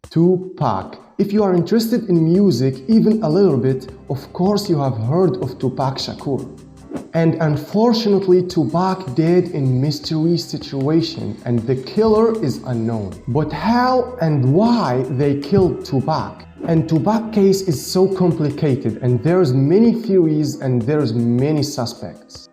Tupac. If you are interested in music even a little bit, of course you have heard of Tupac Shakur. And unfortunately, Tupac died in mystery situation and the killer is unknown. But how and why they killed Tupac? And Tupac case is so complicated and there's many theories and there's many suspects.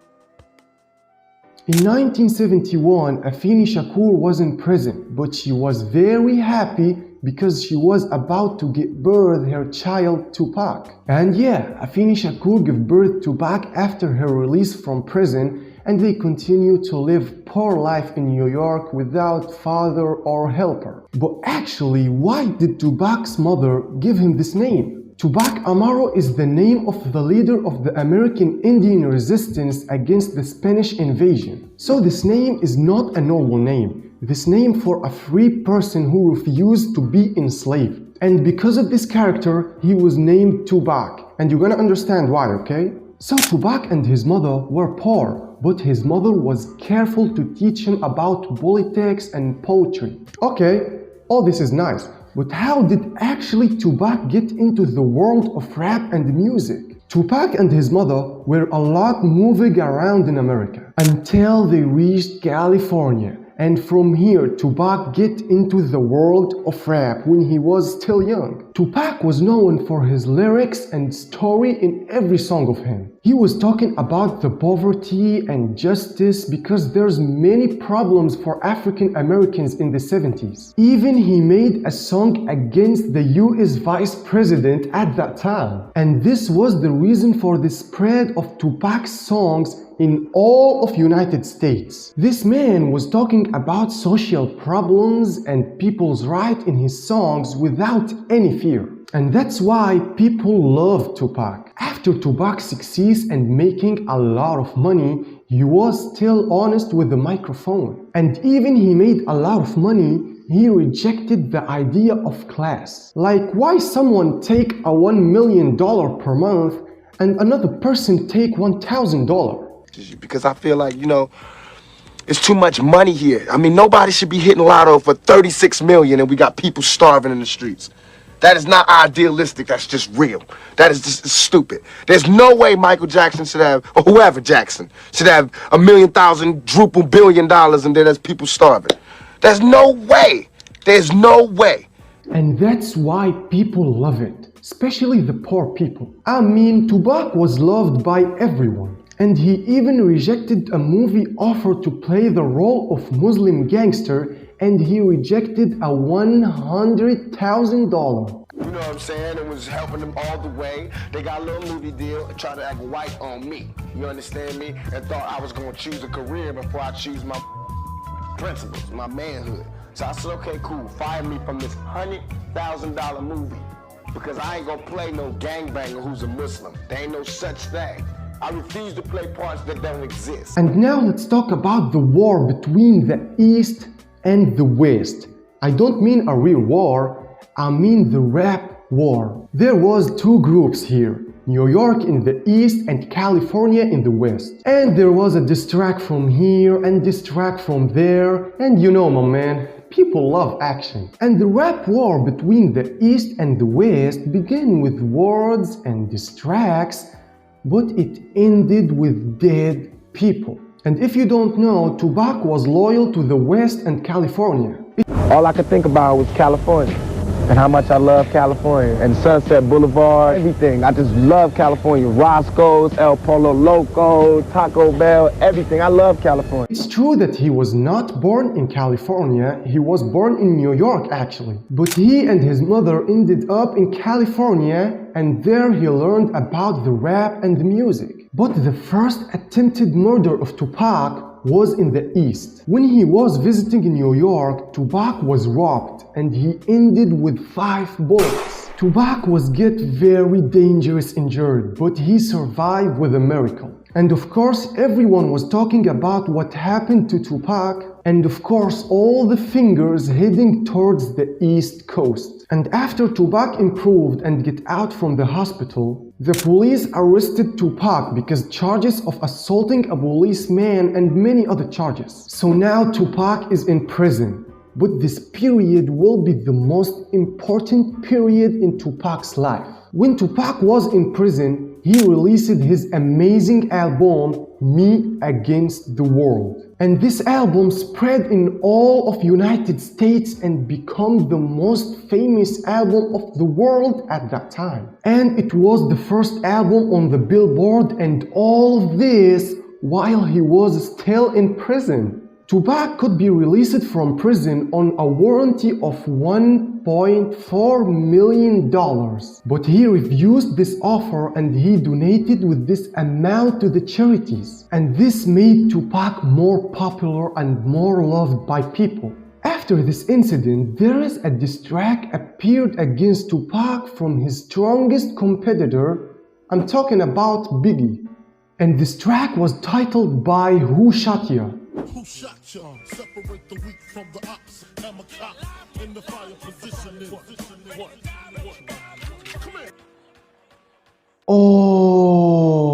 In 1971, Afeni Shakur was in prison, but she was very happy because she was about to give birth her child Tupac. And yeah, Afeni Shakur gave birth to Tupac after her release from prison, and they continue to live poor life in New York without father or helper. But actually, why did Tupac's mother give him this name? Tupac Amaru is the name of the leader of the American Indian resistance against the Spanish invasion. So this name is not a normal name. This name for a free person who refused to be enslaved. And because of this character, he was named Tupac. And you're gonna understand why, okay? So Tupac and his mother were poor, but his mother was careful to teach him about politics and poetry. Okay, all this is nice. But how did actually Tupac get into the world of rap and music? Tupac and his mother were a lot moving around in America until they reached California. And from here, Tupac get into the world of rap when he was still young. Tupac was known for his lyrics and story in every song of him. He was talking about the poverty and justice because there's many problems for African Americans in the 70s. Even he made a song against the US Vice President at that time. And this was the reason for the spread of Tupac's songs in all of United States. This man was talking about social problems and people's right in his songs without any fear. And that's why people love Tupac. After Tupac's success and making a lot of money, he was still honest with the microphone. And even he made a lot of money, he rejected the idea of class. Like why someone take a $1 million per month and another person take $1,000? Because I feel like, it's too much money here. I mean, nobody should be hitting lotto for 36 million and we got people starving in the streets. That is not idealistic, that's just real. That is just stupid. There's no way Michael Jackson should have, or whoever Jackson, should have $1,000,000 billion and then there's people starving. There's no way. There's no way. And that's why people love it, especially the poor people. I mean, Tupac was loved by everyone. And he even rejected a movie offer to play the role of Muslim gangster, and he rejected a $100,000. You know what I'm saying? It was helping them all the way. They got a little movie deal and tried to act white on me. You understand me? And thought I was going to choose a career before I choose my principles, my manhood. So I said, okay, cool. Fire me from this $100,000 movie. Because I ain't going to play no gangbanger who's a Muslim. There ain't no such thing. I refuse to play parts that don't exist. And now let's talk about the war between the East and the West. I don't mean a real war, I mean the rap war. There was two groups here, New York in the East and California in the West. And there was a diss track from here and diss track from there. And you know, my man, people love action. And the rap war between the East and the West began with words and diss tracks, but it ended with dead people. And if you don't know, Tupac was loyal to the West and California. All I could think about was California and how much I love California and Sunset Boulevard, everything. I just love California. Roscoe's, El Polo Loco, Taco Bell, everything. I love California. It's true that he was not born in California, he was born in New York actually. But he and his mother ended up in California, and there he learned about the rap and the music. But the first attempted murder of Tupac was in the East. When he was visiting in New York, Tupac was robbed and he ended with 5 bullets. Tupac was get very dangerous injured, but he survived with a miracle. And of course, everyone was talking about what happened to Tupac, and of course, all the fingers heading towards the East Coast. And after Tupac improved and get out from the hospital, the police arrested Tupac because charges of assaulting a policeman and many other charges. So now Tupac is in prison. But this period will be the most important period in Tupac's life. When Tupac was in prison, he released his amazing album, Me Against the World. And this album spread in all of United States and became the most famous album of the world at that time. And it was the first album on the Billboard, and all of this while he was still in prison. Tupac could be released from prison on a warranty of $1.4 million. But he refused this offer and he donated with this amount to the charities. And this made Tupac more popular and more loved by people. After this incident, there is a diss track appeared against Tupac from his strongest competitor. I'm talking about Biggie. And this track was titled by Who Shot Ya? Who shot ya? Separate the weak from the ox. I'm a cop in the fire position. What? Come here. Oh,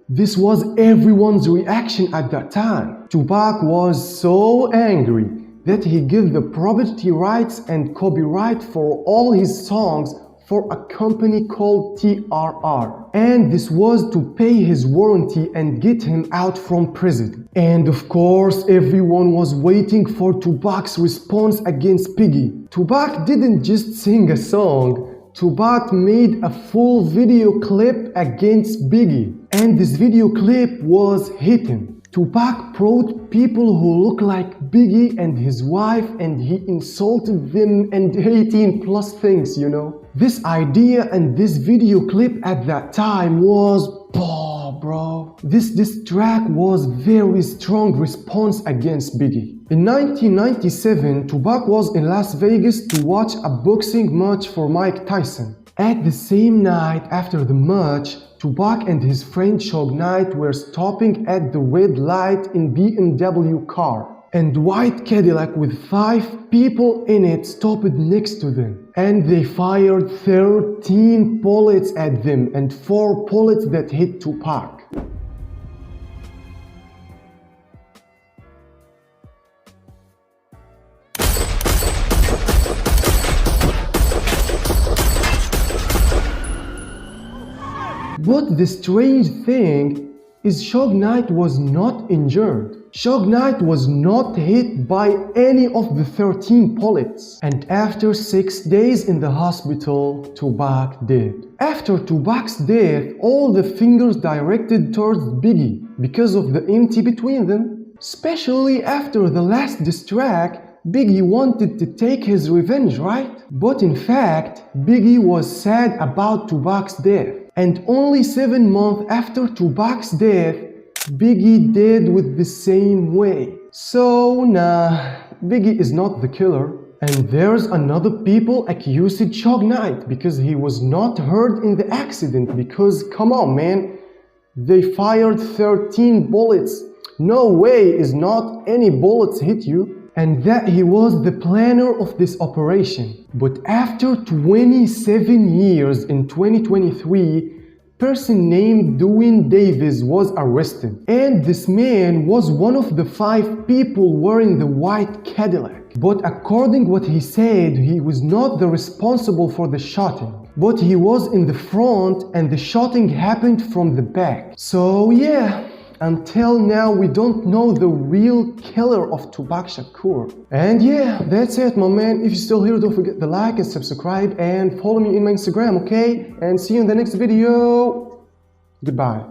this was everyone's reaction at that time. Tupac was so angry that he gave the property rights and copyright for all his songs for a company called TRR. And this was to pay his warranty and get him out from prison. And of course, everyone was waiting for Tupac's response against Biggie. Tupac didn't just sing a song, Tupac made a full video clip against Biggie. And this video clip was hitting. Tupac brought people who look like Biggie and his wife, and he insulted them and 18 plus things, you know. This idea and this video clip at that time was, bro. This track was very strong response against Biggie. In 1997, Tupac was in Las Vegas to watch a boxing match for Mike Tyson. At the same night after the match, Tupac and his friend Suge Knight were stopping at the red light in BMW car. And white Cadillac with 5 people in it stopped next to them. And they fired 13 bullets at them and 4 bullets that hit Tupac. But the strange thing is Suge Knight was not injured. Suge Knight was not hit by any of the 13 bullets. And after 6 days in the hospital, Tupac died. After Tupac's death, all the fingers directed towards Biggie because of the enmity between them. Especially after the last diss track, Biggie wanted to take his revenge, right? But in fact, Biggie was sad about Tupac's death. And only 7 months after Tupac's death, Biggie died with the same way. So nah, Biggie is not the killer. And there's another people accused Suge Knight because he was not hurt in the accident. Because come on man, they fired 13 bullets. No way is not any bullets hit you. And that he was the planner of this operation. But after 27 years in 2023, person named Dwayne Davis was arrested. And this man was one of the 5 people wearing the white Cadillac. But according what he said, he was not the responsible for the shooting. But he was in the front and the shooting happened from the back. So yeah. Until now, we don't know the real killer of Tupac Shakur. And yeah, that's it, my man. If you're still here, don't forget to like and subscribe and follow me in my Instagram, okay? And see you in the next video. Goodbye.